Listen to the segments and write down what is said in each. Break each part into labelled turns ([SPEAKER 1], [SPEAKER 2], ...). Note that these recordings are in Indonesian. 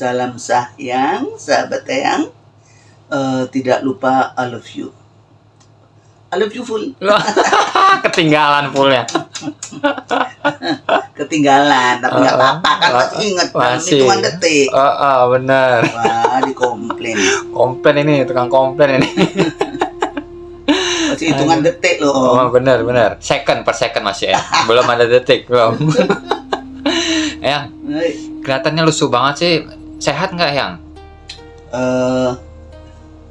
[SPEAKER 1] Salam sayang, sahabat Eyang. Tidak lupa I love you. I love you full.
[SPEAKER 2] Ketinggalan fullnya.
[SPEAKER 1] Ketinggalan, tapi nggak apa-apa kan, masih inget dalam hitungan detik.
[SPEAKER 2] Bener.
[SPEAKER 1] Wah, dikomplain.
[SPEAKER 2] Komplain ini, tukang komplain ini.
[SPEAKER 1] Masih hitungan detik loh.
[SPEAKER 2] Oh, bener. Second per second masih ya. Belum ada detik, belum. Eyang, kelihatannya lusuh banget sih. Sehat nggak, Eyang?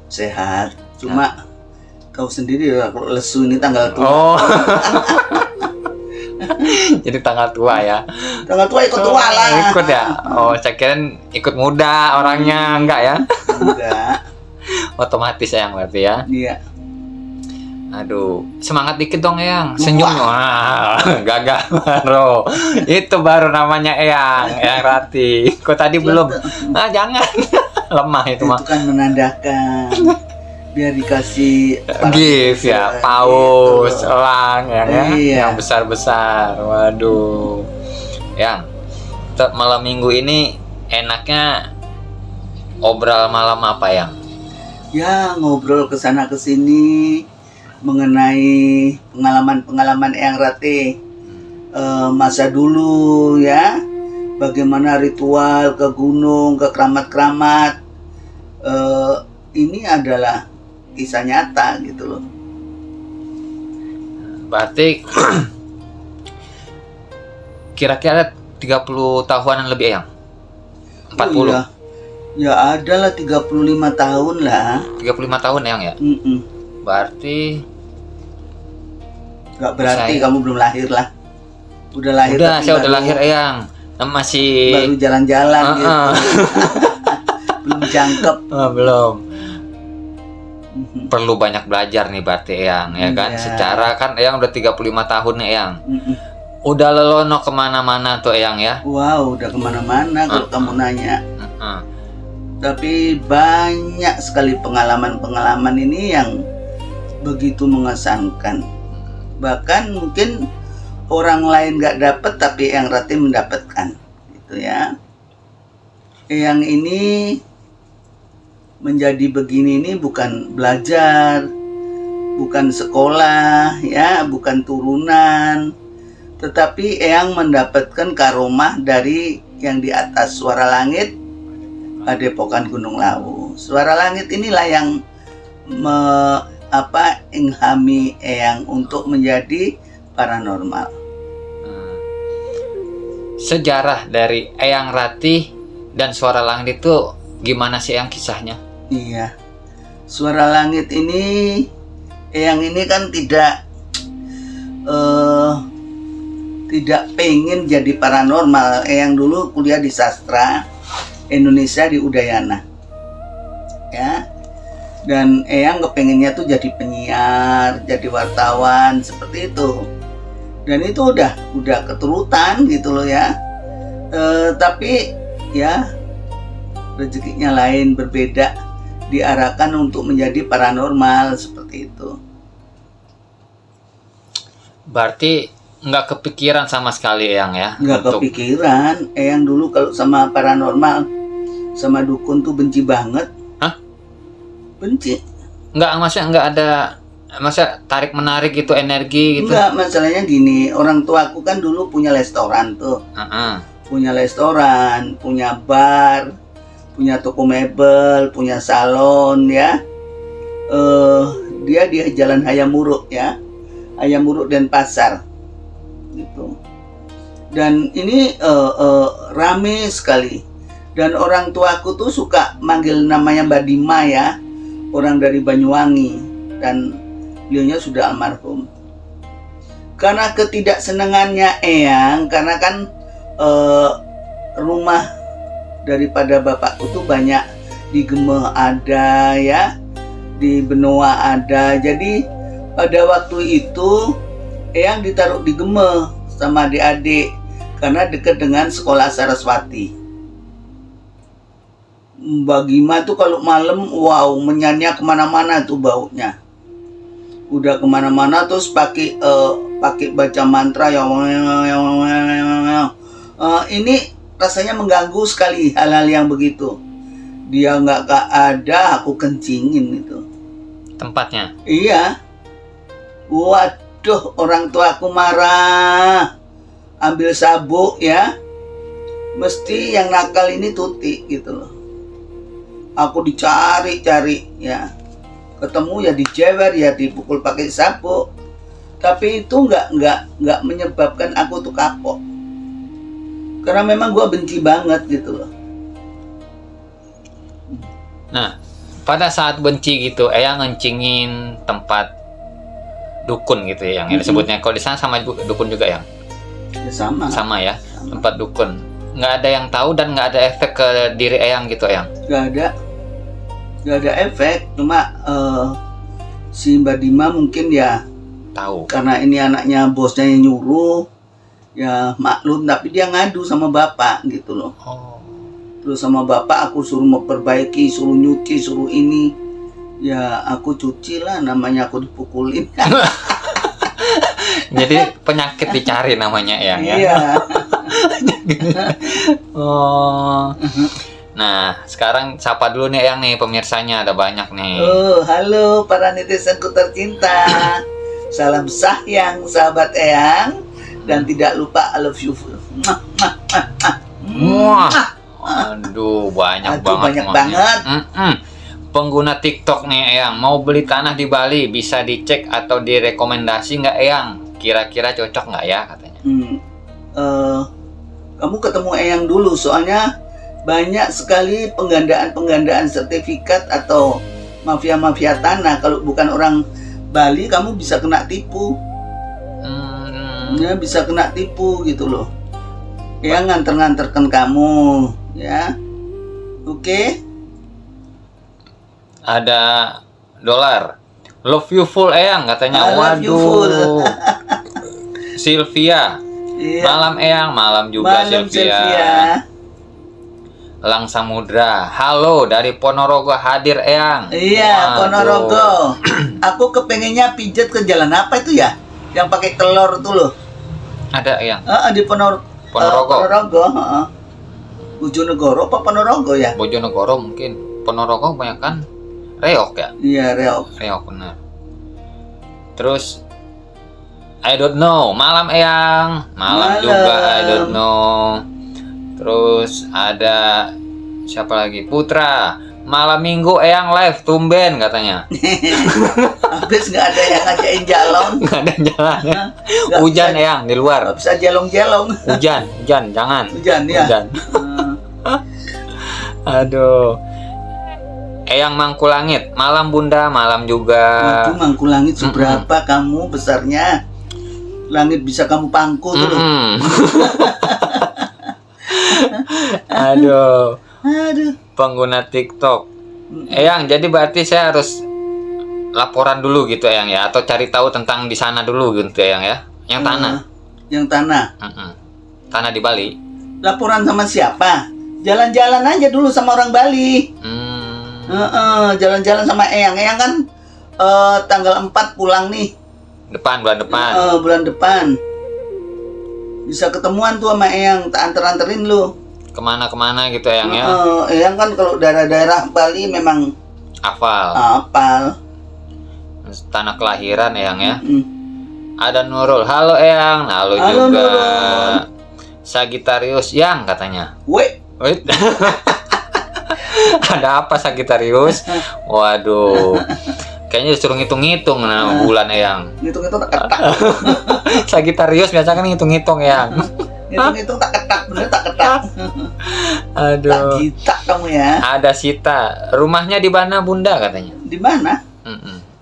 [SPEAKER 1] Sehat. Cuma kau sendiri ya, kalau lesu ini tanggal tua.
[SPEAKER 2] Oh. Jadi tanggal tua ya.
[SPEAKER 1] Tanggal tua ikut tua lah.
[SPEAKER 2] Ikut ya. Oh, saya kira ikut muda orangnya, enggak ya?
[SPEAKER 1] Enggak.
[SPEAKER 2] Otomatis Eyang berarti ya.
[SPEAKER 1] Iya.
[SPEAKER 2] Aduh, semangat dikit dong Eyang. Senyum. Wah, gagal baru. Itu baru namanya Eyang Rati. Kok tadi belum? Jangan. Lemah itu mah.
[SPEAKER 1] Itu kan menandakan biar dikasih
[SPEAKER 2] gift ya, paus, gitu. Elang ya,
[SPEAKER 1] iya.
[SPEAKER 2] Yang besar-besar. Waduh. Yang malam minggu ini enaknya obrol malam apa Yang?
[SPEAKER 1] Ya, ngobrol kesana kesini mengenai pengalaman-pengalaman Eyang Rati masa dulu ya. Bagaimana ritual ke gunung, ke keramat-keramat. Ini adalah kisah nyata gitu loh.
[SPEAKER 2] Berarti kira-kira 30 tahunan lebih Eyang? 40?
[SPEAKER 1] Oh, iya. Ya ada lah 35 tahun lah.
[SPEAKER 2] 35 tahun Eyang ya? Berarti
[SPEAKER 1] gak berarti kamu belum lahir lah. Udah lahir.
[SPEAKER 2] Udah, saya udah lahir Eyang. Masih
[SPEAKER 1] baru jalan-jalan gitu. Belum jangkep.
[SPEAKER 2] Belum. Perlu banyak belajar nih berarti Eyang, ya kan? Secara kan Eyang udah 35 tahun nih Eyang. Udah lelono kemana-mana tuh Eyang ya?
[SPEAKER 1] Wow, udah kemana-mana kalau kamu nanya. Tapi banyak sekali pengalaman-pengalaman ini yang begitu mengesankan. Bahkan mungkin orang lain nggak dapat, tapi Eyang Rati mendapatkan, gitu ya. Eyang ini menjadi begini ini bukan belajar, bukan sekolah, ya, bukan turunan, tetapi Eyang mendapatkan karomah dari yang di atas, suara langit, Padepokan Gunung Lawu. Suara langit inilah yang menghami Eyang untuk menjadi paranormal.
[SPEAKER 2] Sejarah dari Eyang Rati dan suara langit itu gimana sih Eyang kisahnya?
[SPEAKER 1] Iya, suara langit ini, Eyang ini kan tidak pengen jadi paranormal. Eyang dulu kuliah di sastra Indonesia di Udayana, ya. Dan Eyang kepengennya tuh jadi penyiar, jadi wartawan seperti itu. Dan itu udah keturutan gitu loh ya. Tapi ya rezekinya lain, berbeda, diarahkan untuk menjadi paranormal seperti itu.
[SPEAKER 2] Berarti nggak kepikiran sama sekali Eyang ya?
[SPEAKER 1] Nggak kepikiran. Eyang dulu kalau sama paranormal, sama dukun tuh benci banget.
[SPEAKER 2] Hah?
[SPEAKER 1] Benci.
[SPEAKER 2] Maksudnya nggak ada, tarik menarik gitu, energi gitu?
[SPEAKER 1] Enggak, masalahnya gini, orang tuaku kan dulu punya restoran tuh. Punya restoran, punya bar, punya toko mebel, punya salon ya. Dia di Jalan Hayamuruk ya. Hayamuruk dan Pasar gitu. Dan ini rame sekali. Dan orang tuaku tuh suka manggil namanya Mbak Dima ya. Orang dari Banyuwangi, dan beliaunya sudah almarhum. Karena ketidaksenangannya Eyang, karena kan rumah daripada bapakku tuh banyak di Gemeh ada ya, di Benoa ada. Jadi pada waktu itu Eyang ditaruh di Gemeh sama adik-adik karena dekat dengan sekolah Saraswati. Mbak Gima tuh kalau malam, wow, menyanyi kemana-mana tuh baunya. Udah kemana-mana terus pakai baca mantra ya. Ini rasanya mengganggu sekali hal-hal yang begitu. Dia nggak ada, aku kencingin itu
[SPEAKER 2] Tempatnya.
[SPEAKER 1] iya. Waduh, orang tua aku marah, ambil sabuk ya, mesti yang nakal ini Tuti gitu loh. Aku dicari-cari ya, ketemu ya dijewer ya, dipukul pakai sabuk. Tapi itu nggak menyebabkan aku tuh kapok, karena memang gua benci banget gitu loh.
[SPEAKER 2] Nah, pada saat benci gitu, Eyang ngencingin tempat dukun gitu ya, yang disebutnya. Kalau di sana sama dukun juga yang
[SPEAKER 1] Ya sama.
[SPEAKER 2] sama ya, tempat dukun. Nggak ada yang tahu dan nggak ada efek ke diri Eyang gitu, Eyang.
[SPEAKER 1] Gak ada efek, cuma si Mbak Dima mungkin ya
[SPEAKER 2] Tahu.
[SPEAKER 1] karena ini anaknya bosnya yang nyuruh, ya maklum, tapi dia ngadu sama bapak gitu loh.
[SPEAKER 2] Oh.
[SPEAKER 1] Terus sama bapak aku suruh memperbaiki, suruh nyuci, suruh ini, ya aku cuci lah, namanya aku dipukulin.
[SPEAKER 2] Jadi penyakit dicari namanya Eyang ya.
[SPEAKER 1] Iya.
[SPEAKER 2] Oh. Nah, sekarang sapa dulu nih Eyang nih, pemirsanya ada banyak nih.
[SPEAKER 1] Oh, halo para netizenku tercinta. Salam sayang sahabat Eyang, dan tidak lupa I love you.
[SPEAKER 2] Wah. Aduh, banyak banget.
[SPEAKER 1] banget.
[SPEAKER 2] Pengguna TikTok nih Eyang, mau beli tanah di Bali bisa dicek atau direkomendasi nggak Eyang? Kira-kira cocok nggak ya katanya?
[SPEAKER 1] Kamu ketemu Eyang dulu, soalnya banyak sekali penggandaan sertifikat atau mafia tanah. Kalau bukan orang Bali, kamu bisa kena tipu. Ya, bisa kena tipu gitu loh. Eyang nganter-nganterkan kamu, ya. Oke.
[SPEAKER 2] Ada dolar. Love you full Eyang katanya.
[SPEAKER 1] I love you full.
[SPEAKER 2] Waduh. Sylvia.
[SPEAKER 1] Iya.
[SPEAKER 2] Malam Eyang, malam juga
[SPEAKER 1] Malam,
[SPEAKER 2] Sylvia. Lang Samudra. Halo dari Ponorogo hadir Eyang.
[SPEAKER 1] Iya,
[SPEAKER 2] Waduh.
[SPEAKER 1] Ponorogo. Aku kepengennya pijet ke jalan apa itu ya? Yang pakai kelor tuh loh.
[SPEAKER 2] Ada Eyang.
[SPEAKER 1] Di Ponorogo. Ponorogo, Bojonegoro apa Ponorogo ya?
[SPEAKER 2] Bojonegoro mungkin. Ponorogo kebanyakan reok ya?
[SPEAKER 1] Iya, Reok.
[SPEAKER 2] Reok benar. Terus I don't know. Malam Eyang. Malam juga I don't know. Terus ada siapa lagi? Putra. Malam Minggu Eyang live tumben katanya.
[SPEAKER 1] Habis nggak ada yang ngajakin jalong.
[SPEAKER 2] Nggak ada jalannya.
[SPEAKER 1] Nggak
[SPEAKER 2] Hujan
[SPEAKER 1] bisa-
[SPEAKER 2] Eyang di luar.
[SPEAKER 1] Nggak bisa jalong-jalong.
[SPEAKER 2] Hujan jangan.
[SPEAKER 1] Hujan ya.
[SPEAKER 2] Hujan. Aduh. Eyang Mangkulangit, malam Bunda, malam juga.
[SPEAKER 1] Waduh, mangku langit seberapa kamu besarnya? Langit bisa kamu pangku tuh loh.
[SPEAKER 2] Aduh,
[SPEAKER 1] Aduh.
[SPEAKER 2] pengguna TikTok. Eyang, jadi berarti saya harus laporan dulu gitu Eyang ya, atau cari tahu tentang di sana dulu gitu Eyang ya. Yang tanah.
[SPEAKER 1] Yang tanah.
[SPEAKER 2] Tanah di Bali.
[SPEAKER 1] Laporan sama siapa? Jalan-jalan aja dulu sama orang Bali. Jalan-jalan sama Eyang. Eyang kan tanggal 4 pulang nih.
[SPEAKER 2] Bulan depan.
[SPEAKER 1] Bulan depan. Bisa ketemuan tuh sama Eyang, tak anterin lu.
[SPEAKER 2] Kemana-kemana gitu Eyang ya.
[SPEAKER 1] Eyang kan kalau daerah-daerah Bali memang
[SPEAKER 2] Hafal. Tanah kelahiran Eyang ya. Ada Nurul. Halo Eyang. Halo juga.
[SPEAKER 1] Nurul.
[SPEAKER 2] Sagittarius yang katanya.
[SPEAKER 1] Wait.
[SPEAKER 2] Ada apa Sagittarius? Waduh. Kayaknya disuruh ngitung-ngitung bulan Eyang.
[SPEAKER 1] Ngitung-ngitung tak ketak.
[SPEAKER 2] Sagittarius biasa kan ngitung-ngitung Eyang.
[SPEAKER 1] Ngitung-ngitung tak ketak, bener tak ketak. Tak
[SPEAKER 2] Aduh.
[SPEAKER 1] gita kamu ya.
[SPEAKER 2] Ada Sita. Rumahnya di mana Bunda katanya?
[SPEAKER 1] Di mana?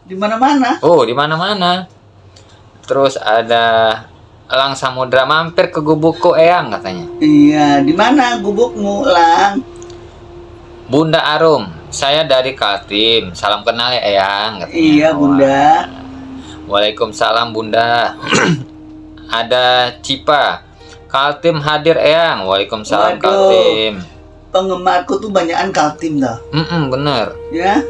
[SPEAKER 1] Di mana-mana.
[SPEAKER 2] Oh, di mana-mana. Terus ada Lang Samudra, mampir ke gubukku Eyang katanya.
[SPEAKER 1] Iya, di mana gubukmu, Lang?
[SPEAKER 2] Bunda Arum, saya dari Kaltim. Salam kenal ya Eyang katanya.
[SPEAKER 1] Iya, Bunda.
[SPEAKER 2] Waalaikumsalam Bunda. Ada Cipa. Kaltim hadir Eyang. Waalaikumsalam
[SPEAKER 1] Waduh.
[SPEAKER 2] Kaltim.
[SPEAKER 1] Penggemarku tuh banyakan Kaltim dah.
[SPEAKER 2] Bener.
[SPEAKER 1] Ya.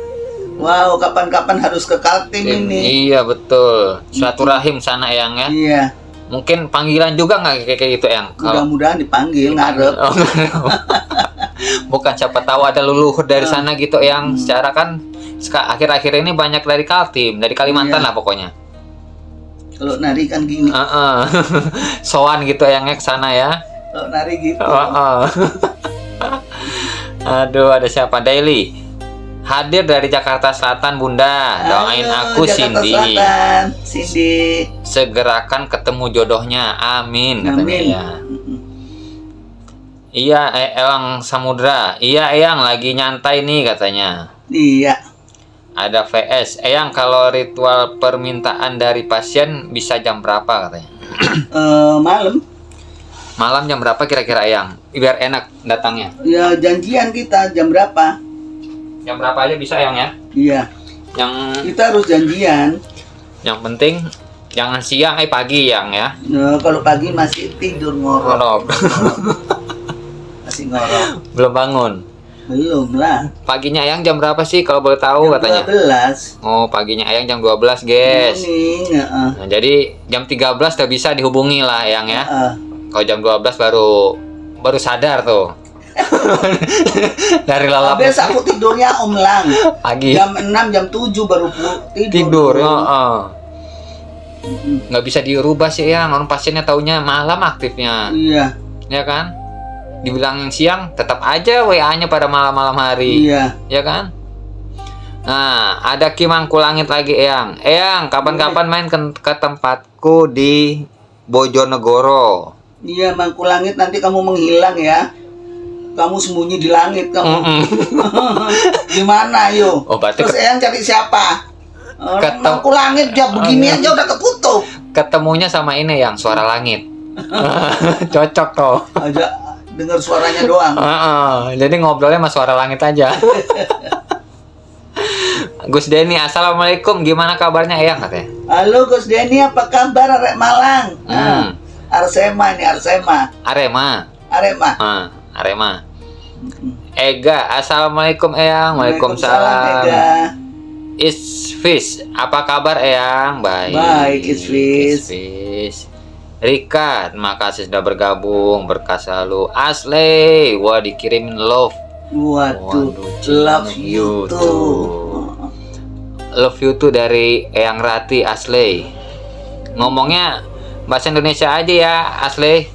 [SPEAKER 1] Wow, kapan-kapan harus ke Kaltim ini.
[SPEAKER 2] Iya betul. Silaturahim sana Eyang ya.
[SPEAKER 1] Iya.
[SPEAKER 2] Mungkin panggilan juga nggak kayak gitu yang
[SPEAKER 1] Mudah-mudahan dipanggil ngarep.
[SPEAKER 2] Oh, bukan, siapa tahu ada leluhur dari sana gitu yang secara kan akhir-akhir ini banyak dari Kaltim, dari Kalimantan
[SPEAKER 1] Iya.
[SPEAKER 2] lah pokoknya.
[SPEAKER 1] Kalau nari kan gini.
[SPEAKER 2] Soan gitu yang ke sana ya.
[SPEAKER 1] Kalau nari gitu.
[SPEAKER 2] Aduh, ada siapa? Daily. Hadir dari Jakarta Selatan, Bunda. Doain
[SPEAKER 1] Ayo,
[SPEAKER 2] aku,
[SPEAKER 1] Jakarta
[SPEAKER 2] Cindy.
[SPEAKER 1] Selatan. Cindy.
[SPEAKER 2] Segerakan ketemu jodohnya. Amin, katanya
[SPEAKER 1] Amin.
[SPEAKER 2] ya. Iya, Elang Samudra. Iya, Eyang lagi nyantai nih katanya.
[SPEAKER 1] Iya.
[SPEAKER 2] Ada VS. Eyang, kalau ritual permintaan dari pasien bisa jam berapa katanya?
[SPEAKER 1] Malam.
[SPEAKER 2] Malam jam berapa kira-kira Eyang? Biar enak datangnya.
[SPEAKER 1] Ya janjian kita jam berapa?
[SPEAKER 2] Jam berapa aja bisa Eyang ya?
[SPEAKER 1] Iya.
[SPEAKER 2] Yang
[SPEAKER 1] Kita harus janjian.
[SPEAKER 2] penting jangan siang, pagi Eyang ya.
[SPEAKER 1] Nah, kalau pagi masih tidur ngorok.
[SPEAKER 2] Ngorok.
[SPEAKER 1] Masih ngorok.
[SPEAKER 2] Belum bangun.
[SPEAKER 1] Belum lah.
[SPEAKER 2] Paginya Eyang jam berapa sih kalau boleh tahu katanya?
[SPEAKER 1] 12.
[SPEAKER 2] Oh, paginya Eyang jam 12, guys.
[SPEAKER 1] Ini,
[SPEAKER 2] Nah, jadi jam 13 udah bisa dihubungi lah Eyang ya. Kalau jam 12 baru sadar tuh. Dari lelap
[SPEAKER 1] Habis aku tidurnya omlang.
[SPEAKER 2] pagi.
[SPEAKER 1] Jam 6, jam 7 baru
[SPEAKER 2] Tidur. Nggak bisa dirubah sih Eyang. Orang pasiennya taunya malam aktifnya.
[SPEAKER 1] Iya.
[SPEAKER 2] Ya kan? Dibilangin siang tetap aja WA-nya pada malam-malam hari.
[SPEAKER 1] Iya.
[SPEAKER 2] Ya kan? Nah, ada Kimangku Langit lagi Eyang. Eyang, kapan-kapan main ke tempatku di Bojonegoro.
[SPEAKER 1] Iya, Mangku Langit, nanti kamu menghilang ya. Kamu sembunyi di langit kamu. Gimana yo?
[SPEAKER 2] Oh, berarti
[SPEAKER 1] Terus Eyang cari siapa?
[SPEAKER 2] Ketemu-
[SPEAKER 1] Mangku Langit dia begini aja udah ketutup.
[SPEAKER 2] ketemunya sama ini yang Suara Langit. Cocok tuh.
[SPEAKER 1] Aja dengar suaranya doang.
[SPEAKER 2] Jadi ngobrolnya sama Suara Langit aja. Gus Denny, assalamualaikum. Gimana kabarnya Eyang katanya?
[SPEAKER 1] Halo Gus Denny, apa kabar arek Malang? Arsema ini, Arsema.
[SPEAKER 2] Arema.
[SPEAKER 1] Arema.
[SPEAKER 2] Arema. Ega, assalamualaikum Eyang. Waalaikumsalam.
[SPEAKER 1] Ega.
[SPEAKER 2] Isfis, apa kabar Eyang? Baik.
[SPEAKER 1] Baik, Isfis.
[SPEAKER 2] Isfis. Rika, terima kasih sudah bergabung. Berkah selalu. Asli, wah dikirimin love.
[SPEAKER 1] Waduh,
[SPEAKER 2] Waduh,
[SPEAKER 1] love you too.
[SPEAKER 2] Love you too dari Eyang Rati Asli. Ngomongnya bahasa Indonesia aja ya Asli.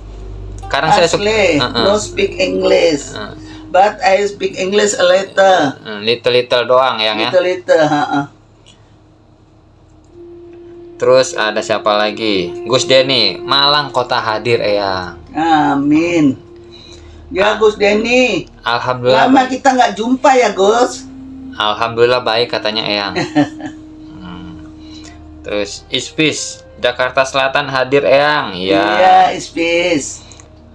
[SPEAKER 2] Sekarang saya
[SPEAKER 1] Asli, no speak English. But I speak English a little.
[SPEAKER 2] Little doang Eyang ya.
[SPEAKER 1] Little.
[SPEAKER 2] Terus ada siapa lagi? Gus Denny, Malang kota hadir Eyang.
[SPEAKER 1] Amin. Ya Gus Denny,
[SPEAKER 2] Alhamdulillah.
[SPEAKER 1] lama kita nggak jumpa ya Gus.
[SPEAKER 2] Alhamdulillah baik katanya Eyang. Terus Ispis, Jakarta Selatan hadir Eyang.
[SPEAKER 1] Iya,
[SPEAKER 2] Iya.
[SPEAKER 1] Ispis.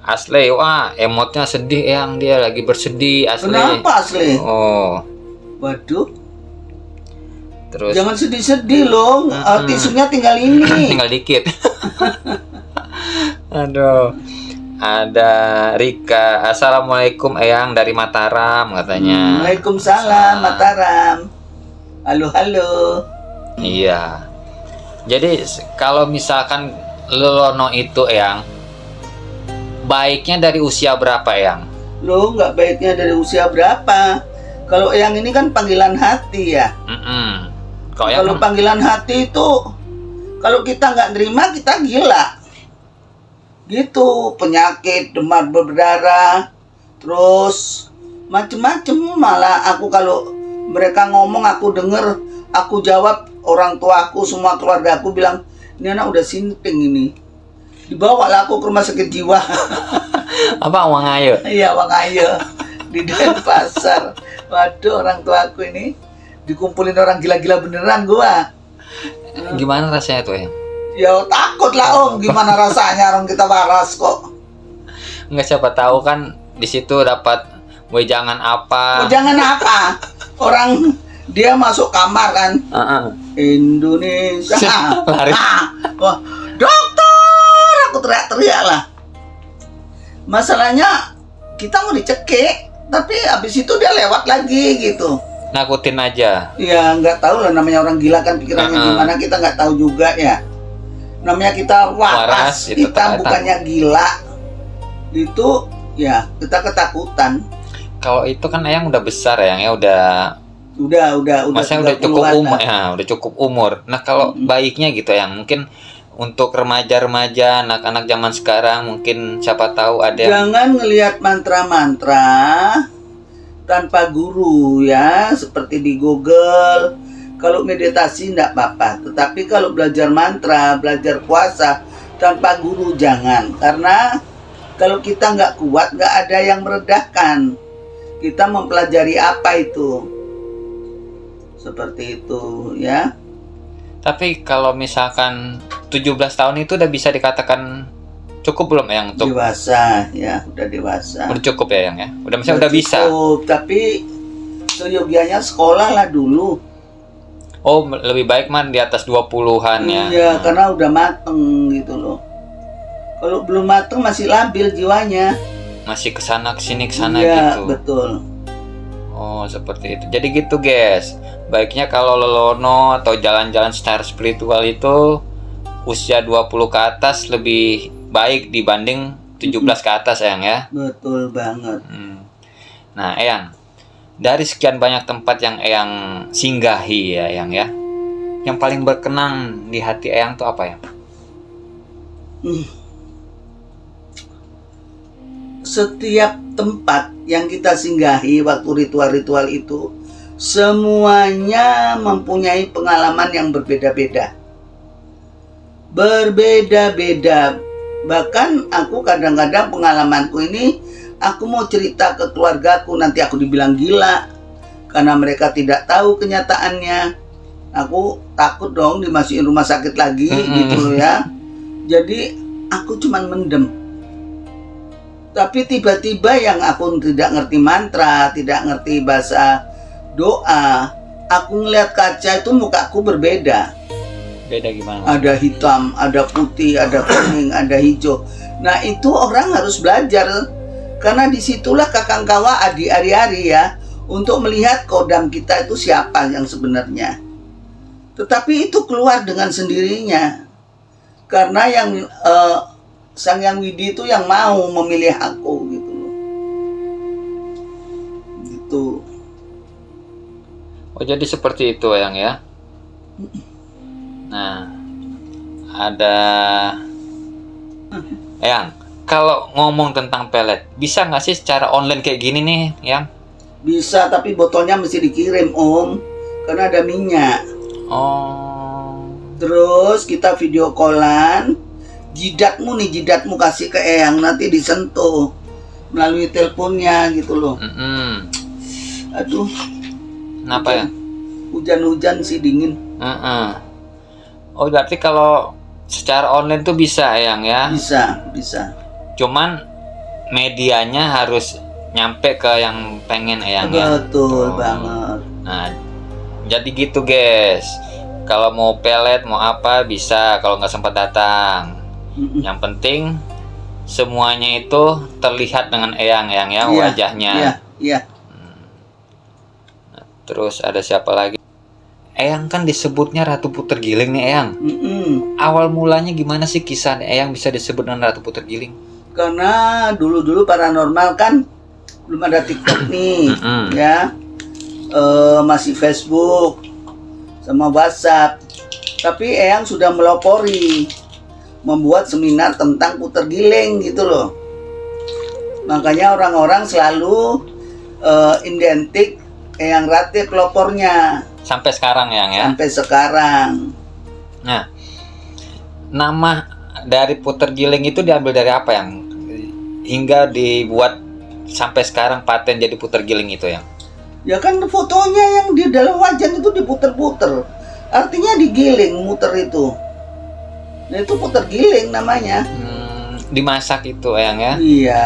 [SPEAKER 2] Asli, wah emotnya sedih Eyang, dia lagi bersedih Asli.
[SPEAKER 1] Kenapa Asli?
[SPEAKER 2] Oh,
[SPEAKER 1] Waduh,
[SPEAKER 2] terus
[SPEAKER 1] jangan sedih-sedih loh. Tisunya tinggal ini.
[SPEAKER 2] tinggal dikit. Aduh. Ada Rika, assalamualaikum Eyang dari Mataram katanya.
[SPEAKER 1] Waalaikumsalam Mataram. Halo.
[SPEAKER 2] Iya. Jadi kalau misalkan Lelono itu Eyang, baiknya dari usia berapa Eyang?
[SPEAKER 1] Lo nggak baiknya dari usia berapa? Kalau yang ini kan panggilan hati ya. Kalau panggilan hati itu, kalau kita nggak nerima kita gila. Gitu, penyakit, demam berdarah, terus macem-macem. Malah aku kalau mereka ngomong aku denger, aku jawab, orang tuaku semua keluarga aku bilang, ini anak udah sinting ini. Dibawalah aku ke rumah sakit jiwa.
[SPEAKER 2] Apa uang ayo?
[SPEAKER 1] Iya, Bang Ayo di Denpasar. Waduh, orang tuaku ini dikumpulin orang gila-gila beneran gua.
[SPEAKER 2] Gimana rasanya tuh Eyang?
[SPEAKER 1] Ya takut lah Om, gimana rasanya orang kita waras kok.
[SPEAKER 2] Nggak, siapa tahu kan di situ dapat wejangan apa.
[SPEAKER 1] Jangan apa? Orang dia masuk kamar kan. Indonesia.
[SPEAKER 2] Lari.
[SPEAKER 1] Wah, dokter, aku teriak-teriak lah. Masalahnya kita mau dicekik, tapi habis itu dia lewat lagi gitu.
[SPEAKER 2] Nakutin aja.
[SPEAKER 1] Ya nggak tahu lah, namanya orang gila kan pikirannya gimana, kita nggak tahu juga ya. namanya kita waras,
[SPEAKER 2] itu
[SPEAKER 1] kita
[SPEAKER 2] tak
[SPEAKER 1] bukannya gila. Itu ya kita ketakutan.
[SPEAKER 2] Kalau itu kan Eyang udah besar Eyang ya,
[SPEAKER 1] Udah
[SPEAKER 2] maksudnya udah cukup
[SPEAKER 1] 30-an
[SPEAKER 2] umur
[SPEAKER 1] lah.
[SPEAKER 2] ya, udah cukup umur. Nah kalau baiknya gitu Eyang, mungkin untuk remaja-remaja, anak-anak zaman sekarang, mungkin siapa tahu ada yang
[SPEAKER 1] Jangan ngelihat mantra-mantra tanpa guru ya, seperti di Google. Kalau meditasi enggak apa-apa, tetapi kalau belajar mantra, belajar puasa tanpa guru jangan. Karena kalau kita nggak kuat, nggak ada yang meredahkan. Kita mempelajari apa itu? Seperti itu ya.
[SPEAKER 2] Tapi kalau misalkan 17 tahun itu udah bisa dikatakan cukup belum Eyang untuk
[SPEAKER 1] Dewasa ya, udah dewasa.
[SPEAKER 2] udah cukup ya Eyang ya? Udah misalnya udah bisa.
[SPEAKER 1] Cukup, tapi seyogianya sekolah lah dulu.
[SPEAKER 2] Oh, lebih baik man di atas 20-an ya.
[SPEAKER 1] Iya, karena udah mateng gitu loh. Kalau belum mateng masih labil jiwanya.
[SPEAKER 2] Masih kesana kesini kesana
[SPEAKER 1] Iya,
[SPEAKER 2] gitu.
[SPEAKER 1] betul.
[SPEAKER 2] Oh, seperti itu. Jadi gitu, guys. Baiknya kalau lelono atau jalan-jalan secara spiritual itu usia 20 ke atas lebih baik dibanding 17 ke atas, Eyang ya.
[SPEAKER 1] Betul banget.
[SPEAKER 2] Nah, Eyang, dari sekian banyak tempat yang Eyang singgahi ya, Eyang ya. Yang paling berkenan di hati Eyang tuh apa ya?
[SPEAKER 1] Setiap tempat yang kita singgahi waktu ritual-ritual itu semuanya mempunyai pengalaman yang berbeda-beda. Berbeda-beda. Bahkan aku kadang-kadang pengalamanku ini aku mau cerita ke keluargaku, nanti aku dibilang gila karena mereka tidak tahu kenyataannya. Aku takut dong dimasukin rumah sakit lagi gitu loh ya. Jadi aku cuman mendem. Tapi tiba-tiba yang aku tidak ngerti mantra, tidak ngerti bahasa doa, aku ngeliat kaca itu mukaku berbeda.
[SPEAKER 2] Beda gimana?
[SPEAKER 1] Ada hitam, ada putih, ada kuning, ada hijau. Nah itu orang harus belajar. Karena disitulah kakang kawa adi ari-ari ya, untuk melihat kodam kita itu siapa yang sebenarnya. Tetapi itu keluar dengan sendirinya. Karena yang Sang Yang Widi itu yang mau memilih aku gitu loh. Gitu.
[SPEAKER 2] Oh, jadi seperti itu, Eyang ya. Nah, ada Eyang, kalau ngomong tentang pelet, bisa nggak sih secara online kayak gini nih, Eyang?
[SPEAKER 1] Bisa, tapi botolnya mesti dikirim Om, karena ada minyak.
[SPEAKER 2] Oh.
[SPEAKER 1] Terus kita video callan, jidatmu kasih ke Eyang, nanti disentuh melalui teleponnya gitu loh. Aduh,
[SPEAKER 2] Kenapa ya?
[SPEAKER 1] hujan-hujan sih dingin.
[SPEAKER 2] Oh, berarti kalau secara online tuh bisa, Eyang ya?
[SPEAKER 1] Bisa.
[SPEAKER 2] Cuman medianya harus nyampe ke yang pengen Eyang ya.
[SPEAKER 1] Betul banget.
[SPEAKER 2] Nah, jadi gitu guys. Kalau mau pelet mau apa bisa, kalau nggak sempat datang. Yang penting semuanya itu terlihat dengan Eyang ya
[SPEAKER 1] Iya,
[SPEAKER 2] wajahnya.
[SPEAKER 1] Iya.
[SPEAKER 2] Nah, terus ada siapa lagi? Eyang kan disebutnya Ratu Puter Giling nih Eyang. Awal mulanya gimana sih kisah Eyang bisa disebut dengan Ratu Puter Giling?
[SPEAKER 1] Karena dulu paranormal kan belum ada TikTok nih, ya. Masih Facebook sama WhatsApp. Tapi Eyang sudah melopori membuat seminar tentang puter giling gitu loh. Makanya orang-orang selalu identik Eyang Rati pelopornya.
[SPEAKER 2] Sampai sekarang Eyang ya.
[SPEAKER 1] Sampai sekarang.
[SPEAKER 2] Nah, nama dari puter giling itu diambil dari apa yang hingga dibuat sampai sekarang paten jadi puter giling itu ya?
[SPEAKER 1] Ya kan fotonya yang di dalam wajan itu diputer-puter. Artinya digiling, muter itu. Nah itu puter giling namanya.
[SPEAKER 2] Dimasak itu Eyang ya?
[SPEAKER 1] Iya.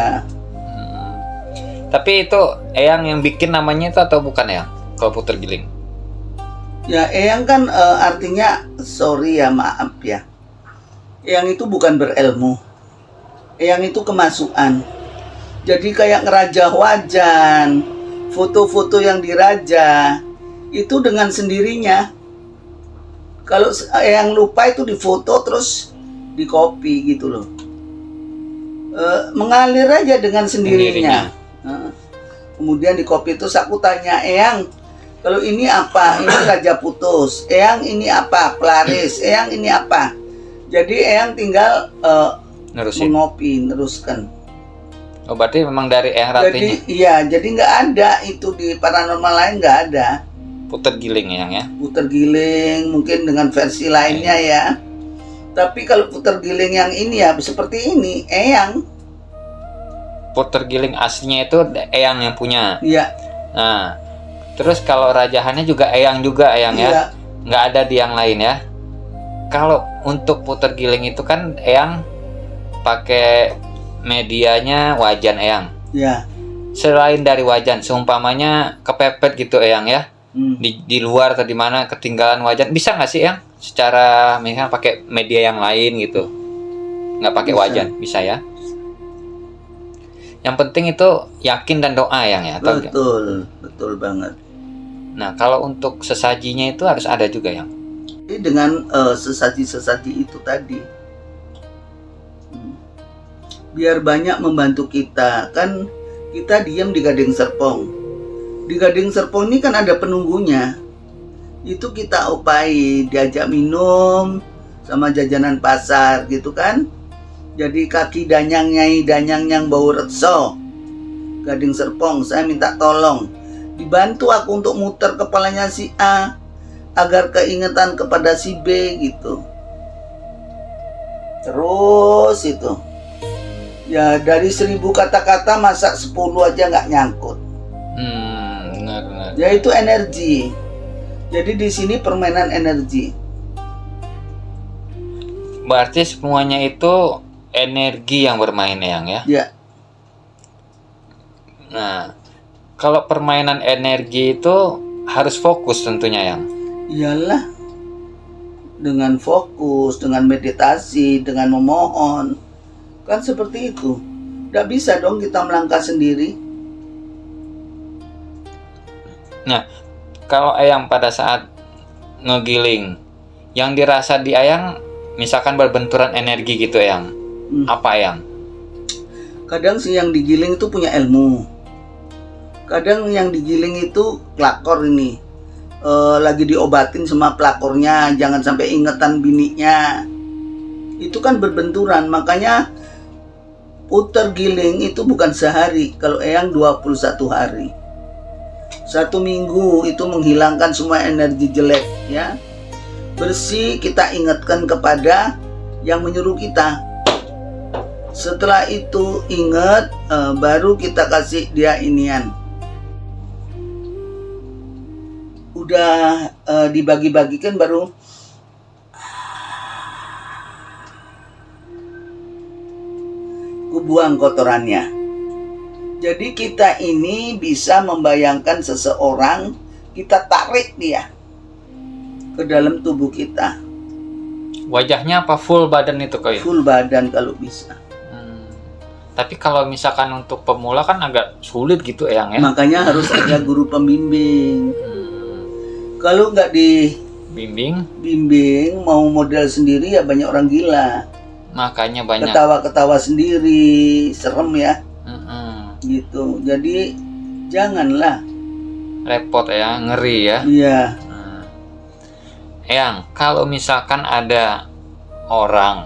[SPEAKER 2] Tapi itu Eyang yang bikin namanya itu atau bukan Eyang? Kalau puter giling?
[SPEAKER 1] Ya Eyang kan artinya sorry ya, maaf ya. Eyang itu bukan berilmu. Eyang itu kemasukan. Jadi kayak ngerajah wajan, foto-foto yang dirajah itu dengan sendirinya. Kalau Eyang lupa itu difoto terus di kopi gitu loh. Mengalir aja dengan sendirinya. Kemudian di kopi itu aku tanya, Eyang, kalau ini apa? Ini Raja Putus. Eyang ini apa? Pelaris. Eyang ini apa? Jadi Eyang tinggal mengopi, neruskan.
[SPEAKER 2] Oh, berarti memang dari Eyang Ratinya.
[SPEAKER 1] Jadi iya, jadi nggak ada itu di paranormal lain, nggak ada.
[SPEAKER 2] Puter giling Eyang ya.
[SPEAKER 1] Puter giling mungkin dengan versi lainnya ya. Tapi kalau puter giling yang ini ya seperti ini, Eyang.
[SPEAKER 2] Puter giling aslinya itu Eyang yang punya.
[SPEAKER 1] Iya.
[SPEAKER 2] Nah, terus kalau rajahannya juga Eyang juga Eyang ya.
[SPEAKER 1] Iya.
[SPEAKER 2] Nggak ada di yang lain ya. Kalau untuk puter giling itu kan Eyang pakai medianya wajan Eyang.
[SPEAKER 1] Iya.
[SPEAKER 2] Selain dari wajan, seumpamanya kepepet gitu Eyang ya. Di luar atau di mana ketinggalan wajan, bisa nggak sih Eyang? Secara misalnya pakai media yang lain gitu. Nggak pakai
[SPEAKER 1] Bisa.
[SPEAKER 2] wajan, bisa ya. Yang penting itu yakin dan doa Eyang ya. Atau
[SPEAKER 1] Betul banget.
[SPEAKER 2] nah, kalau untuk sesajinya itu harus ada juga Eyang.
[SPEAKER 1] Jadi dengan sesaji-sesaji itu tadi, biar banyak membantu kita. Kan kita diam di Gading Serpong. Di Gading Serpong ini kan ada penunggunya. Itu kita upai, diajak minum sama jajanan pasar gitu kan. Jadi kaki danyang nyai danyang yang bau rekso Gading Serpong, saya minta tolong dibantu aku untuk muter kepalanya si A agar keingetan kepada si B gitu. Terus itu ya, dari 1000 kata-kata masa 10 aja nggak nyangkut.
[SPEAKER 2] Benar.
[SPEAKER 1] Ya itu energi. Jadi di sini permainan energi.
[SPEAKER 2] Berarti semuanya itu energi yang bermain Eyang ya.
[SPEAKER 1] Ya.
[SPEAKER 2] Nah, kalau permainan energi itu harus fokus tentunya Eyang.
[SPEAKER 1] Iyalah, dengan fokus, dengan meditasi, dengan memohon, kan seperti itu. Nggak bisa dong kita melangkah sendiri.
[SPEAKER 2] Nah, kalau Eyang pada saat ngegiling, yang dirasa di Eyang misalkan berbenturan energi gitu Eyang, apa Eyang?
[SPEAKER 1] Kadang sih yang digiling itu punya ilmu. Kadang yang digiling itu pelakor ini. Lagi diobatin sama pelakornya, jangan sampai ingetan bininya. Itu kan berbenturan, makanya puter giling itu bukan sehari. Kalau Eyang 21 hari. 1 minggu itu menghilangkan semua energi jelek ya. Bersih, kita ingatkan kepada yang menyuruh kita. Setelah itu ingat, baru kita kasih dia inian. Udah dibagi-bagikan baru buang kotorannya. Jadi kita ini bisa membayangkan seseorang, kita tarik dia ke dalam tubuh kita.
[SPEAKER 2] Wajahnya apa full badan itu Kak?
[SPEAKER 1] Full badan kalau bisa.
[SPEAKER 2] Tapi kalau misalkan untuk pemula kan agak sulit gitu Eyang ya.
[SPEAKER 1] Makanya harus ada guru pembimbing. Kalau nggak dibimbing, mau model sendiri ya banyak orang gila.
[SPEAKER 2] Makanya banyak.
[SPEAKER 1] Ketawa-ketawa sendiri, serem ya. Gitu. Jadi janganlah.
[SPEAKER 2] Repot ya, ngeri ya.
[SPEAKER 1] Iya.
[SPEAKER 2] Eyang, kalau misalkan ada orang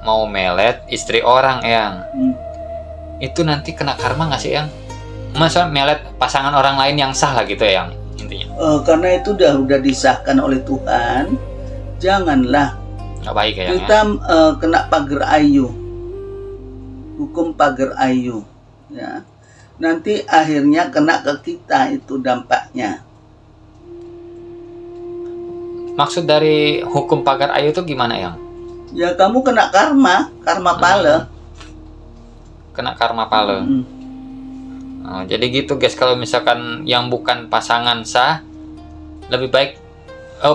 [SPEAKER 2] mau melet istri orang Eyang, itu nanti kena karma nggak sih Eyang? Masa melet pasangan orang lain yang sah lah gitu Eyang intinya?
[SPEAKER 1] Karena itu udah disahkan oleh Tuhan, janganlah.
[SPEAKER 2] Nggak baik Eyang
[SPEAKER 1] Kita
[SPEAKER 2] ya?
[SPEAKER 1] Kena pagar ayu, hukum pagar ayu, ya. Nanti akhirnya kena ke kita itu dampaknya.
[SPEAKER 2] Maksud dari hukum pagar ayu itu gimana Eyang?
[SPEAKER 1] Ya kamu kena karma pala.
[SPEAKER 2] Kena karma pala. Oh, jadi gitu guys, kalau misalkan yang bukan pasangan sah, lebih baik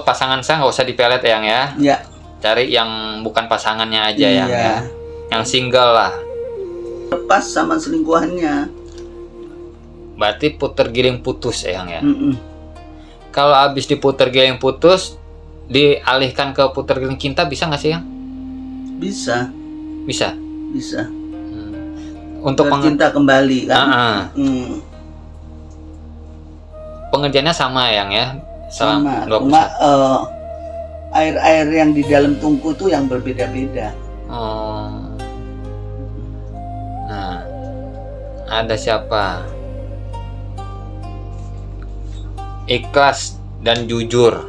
[SPEAKER 2] pasangan sah nggak usah dipelet Eyang ya.
[SPEAKER 1] Ya.
[SPEAKER 2] Cari yang bukan pasangannya aja
[SPEAKER 1] Iya.
[SPEAKER 2] ya. Yang single lah.
[SPEAKER 1] Lepas sama selingkuhannya.
[SPEAKER 2] Berarti puter giling putus Eyang ya. Kalau habis diputer giling putus, dialihkan ke puter giling cinta bisa nggak sih Eyang?
[SPEAKER 1] Bisa,
[SPEAKER 2] Bisa.
[SPEAKER 1] bisa.
[SPEAKER 2] Untuk
[SPEAKER 1] Cinta kembali kan.
[SPEAKER 2] pengerjaannya sama Eyang ya.
[SPEAKER 1] Sama.
[SPEAKER 2] 21.
[SPEAKER 1] Cuma air-air yang di dalam tungku tuh yang berbeda-beda.
[SPEAKER 2] Oh. Nah, ada siapa? Ikhlas dan jujur.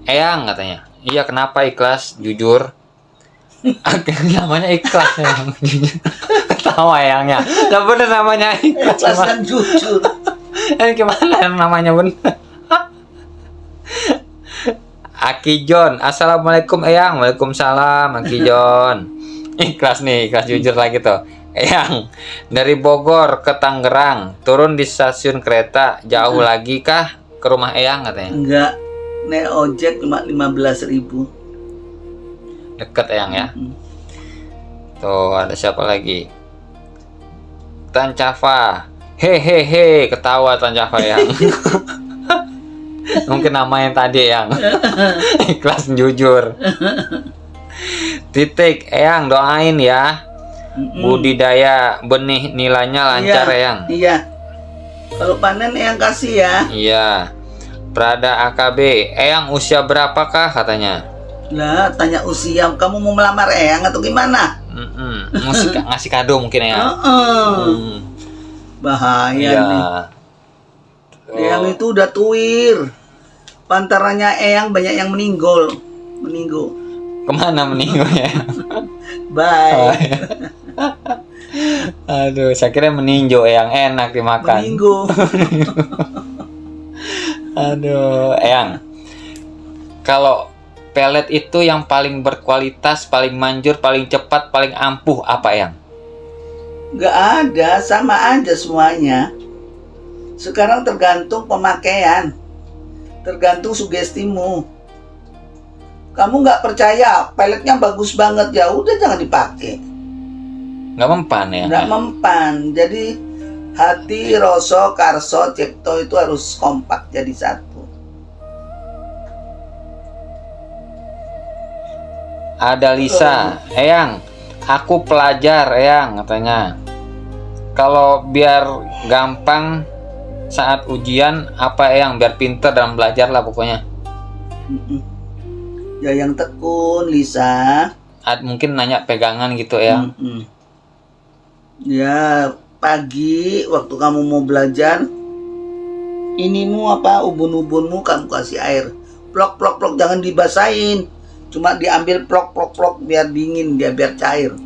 [SPEAKER 2] Eyang katanya. Iya, kenapa ikhlas, jujur? Namanya ikhlas Eyang. Ketawa Eyangnya. Lah bener namanya ikhlas.
[SPEAKER 1] Ikhlas dan jujur.
[SPEAKER 2] Gimana namanya bener? Aki John, assalamualaikum Eyang. Waalaikumsalam Aki John. Ikhlas nih, ikhlas jujur lagi tuh. Eyang, dari Bogor ke Tangerang, turun di stasiun kereta, jauh lagi kah ke rumah Eyang katanya?
[SPEAKER 1] Enggak, naik ojek cuma 15.000.
[SPEAKER 2] Deket Eyang ya. Tuh ada siapa lagi? Tan Cafa. Hehehe, ketawa Tan Cafa Eyang. Mungkin nama yang tadi Eyang. Ikhlas jujur. Titik Eyang, doain ya. Budidaya benih nilainya lancar Eyang.
[SPEAKER 1] Iya. Kalau panen Eyang kasih ya.
[SPEAKER 2] Iya. Prada AKB, Eyang usia berapakah katanya?
[SPEAKER 1] Lah, tanya usia, kamu mau melamar Eyang atau gimana?
[SPEAKER 2] Ngasih kado mungkin Eyang.
[SPEAKER 1] Bahaya
[SPEAKER 2] Iya.
[SPEAKER 1] nih. Eyang itu udah tuir. Pantarannya Eyang banyak yang meninggal.
[SPEAKER 2] Kemana meninggal ya?
[SPEAKER 1] Bye.
[SPEAKER 2] Aduh, saya kira meninjau yang enak dimakan.
[SPEAKER 1] Meninggal.
[SPEAKER 2] Aduh, Eyang. Kalau pelet itu yang paling berkualitas, paling manjur, paling cepat, paling ampuh apa Eyang?
[SPEAKER 1] Nggak ada, sama aja semuanya. Sekarang tergantung pemakaian, tergantung sugestimu. Kamu nggak percaya, peletnya bagus banget, ya udah jangan dipakai.
[SPEAKER 2] Nggak mempan ya?
[SPEAKER 1] Nggak mempan. Jadi hati, rasa, karso, cipto itu harus kompak jadi satu.
[SPEAKER 2] Ada Lisa, Eyang, aku pelajar Eyang katanya. Kalau biar gampang saat ujian apa Eyang, biar pinter dalam belajar lah pokoknya.
[SPEAKER 1] Ya yang tekun, Lisa.
[SPEAKER 2] Mungkin nanya pegangan gitu Eyang.
[SPEAKER 1] Ya pagi waktu kamu mau belajar, inimu apa ubun-ubunmu kamu kasih air, plok plok plok, jangan dibasahin, cuma diambil plok plok plok biar dingin dia, biar cair.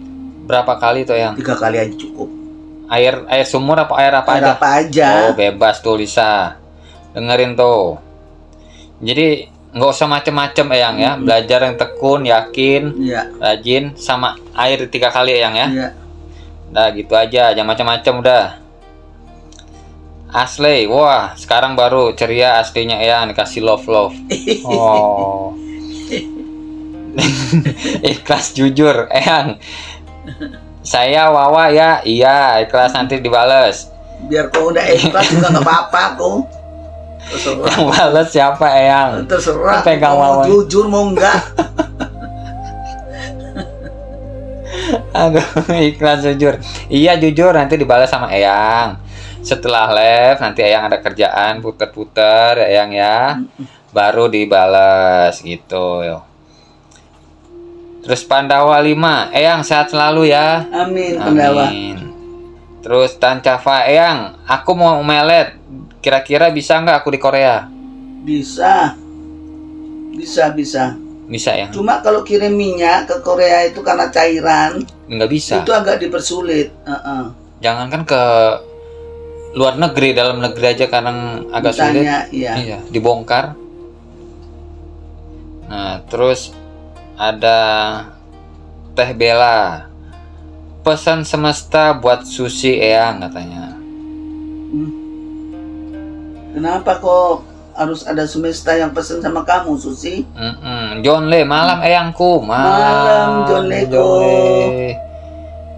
[SPEAKER 2] Berapa kali tuh Eyang?
[SPEAKER 1] 3 kali aja cukup.
[SPEAKER 2] Air sumur apa air apa
[SPEAKER 1] Air
[SPEAKER 2] aja?
[SPEAKER 1] apa aja.
[SPEAKER 2] Oh bebas tuh Lisa. Dengerin tuh. Jadi nggak usah macem-macem Eyang ya. Belajar yang tekun, yakin,
[SPEAKER 1] Iya.
[SPEAKER 2] rajin, sama air 3 kali Eyang ya.
[SPEAKER 1] Iya.
[SPEAKER 2] Udah gitu aja, jangan macam-macam udah. Asli, wah sekarang baru ceria aslinya Eyang, dikasih love. Oh. Ikhlas jujur Eyang. Saya Wawa ya, iya ikhlas nanti dibales.
[SPEAKER 1] Biar kau udah ikhlas juga nggak apa-apa kau. Terserah.
[SPEAKER 2] Yang bales siapa Eyang?
[SPEAKER 1] Terserah.
[SPEAKER 2] Pegang
[SPEAKER 1] Mau
[SPEAKER 2] Wawa.
[SPEAKER 1] jujur mau enggak.
[SPEAKER 2] Aduh, ikhlas jujur. Iya jujur nanti dibalas sama Eyang. Setelah live nanti Eyang ada kerjaan puter-puter Eyang ya. Baru dibalas gitu. Terus Pandawa 5, Eyang sehat selalu ya.
[SPEAKER 1] Amin, Pandawa.
[SPEAKER 2] Amin. Terus Tan Cafa, Eyang, aku mau melet. Kira-kira bisa nggak aku di Korea?
[SPEAKER 1] Bisa.
[SPEAKER 2] Bisa ya?
[SPEAKER 1] Cuma kalau kirim minyak ke Korea itu karena cairan,
[SPEAKER 2] Nggak bisa.
[SPEAKER 1] itu agak dipersulit.
[SPEAKER 2] Jangankan ke luar negeri, dalam negeri aja kadang agak sulit.
[SPEAKER 1] Misalnya, iya.
[SPEAKER 2] Iya, dibongkar. Nah, terus ada Teh Bella. Pesan semesta buat Susi Eyang katanya.
[SPEAKER 1] Kenapa kok harus ada semesta yang pesen sama kamu, Susi?
[SPEAKER 2] John Le, malam Eyangku.
[SPEAKER 1] Malam, John Le.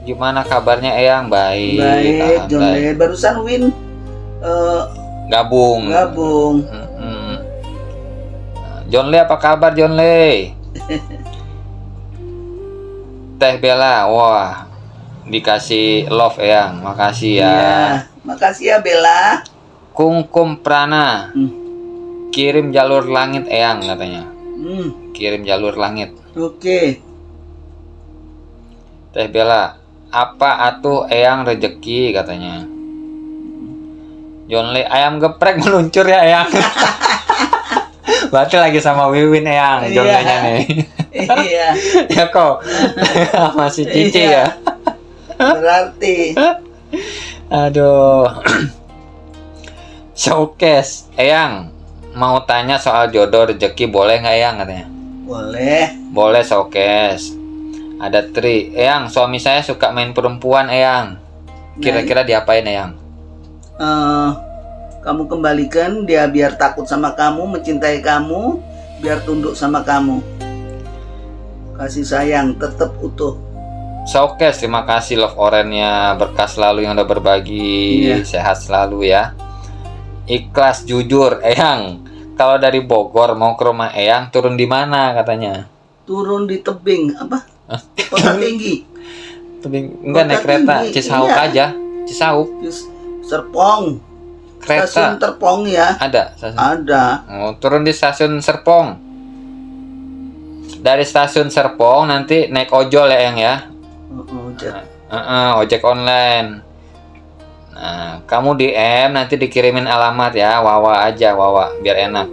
[SPEAKER 2] Gimana kabarnya Eyang? Baik.
[SPEAKER 1] Baik, John
[SPEAKER 2] alhamdulillah.
[SPEAKER 1] Le. Barusan Win
[SPEAKER 2] Gabung. John Le, apa kabar John Le? Teh Bella, wah dikasih love Eyang, makasih ya.
[SPEAKER 1] Iya, makasih ya Bella.
[SPEAKER 2] Kungkum Prana,
[SPEAKER 1] Hmm.
[SPEAKER 2] kirim jalur langit Eyang katanya. Kirim jalur langit.
[SPEAKER 1] Oke.
[SPEAKER 2] Teh Bella, apa atuh Eyang rejeki katanya. John Lee, ayam geprek meluncur ya Eyang. Berarti lagi sama Wiwin Eyang, John
[SPEAKER 1] Iya.
[SPEAKER 2] Lee-nya nih.
[SPEAKER 1] Iya,
[SPEAKER 2] Ya kok masih Cici
[SPEAKER 1] Iya.
[SPEAKER 2] ya.
[SPEAKER 1] berarti.
[SPEAKER 2] Aduh. Showcase Eyang mau tanya soal jodoh rezeki boleh nggak Eyang katanya.
[SPEAKER 1] Boleh.
[SPEAKER 2] Boleh showcase. Ada Tri, Eyang suami saya suka main perempuan Eyang. Kira-kira diapain Eyang?
[SPEAKER 1] Kamu kembalikan dia biar takut sama kamu, mencintai kamu, biar tunduk sama kamu. Kasih sayang tetap utuh.
[SPEAKER 2] Showcase, terima kasih Love Orange-nya, berkah selalu yang udah berbagi,
[SPEAKER 1] Iya.
[SPEAKER 2] sehat selalu ya. Ikhlas jujur Eyang, kalau dari Bogor mau ke rumah Eyang turun di mana katanya?
[SPEAKER 1] Turun di tebing apa? Kota tinggi.
[SPEAKER 2] Enggak naik
[SPEAKER 1] Kota
[SPEAKER 2] kereta,
[SPEAKER 1] tinggi,
[SPEAKER 2] Cisauk
[SPEAKER 1] iya.
[SPEAKER 2] aja, Cisauk.
[SPEAKER 1] Serpong.
[SPEAKER 2] Kereta
[SPEAKER 1] Stasiun Terpong ya.
[SPEAKER 2] ada stasiun.
[SPEAKER 1] Ada.
[SPEAKER 2] Oh, turun di stasiun Serpong. Dari stasiun Serpong nanti naik ojol ya Eyang ya. Ojek online. Nah, kamu DM nanti dikirimin alamat ya, Wawa aja, Wawa, biar enak.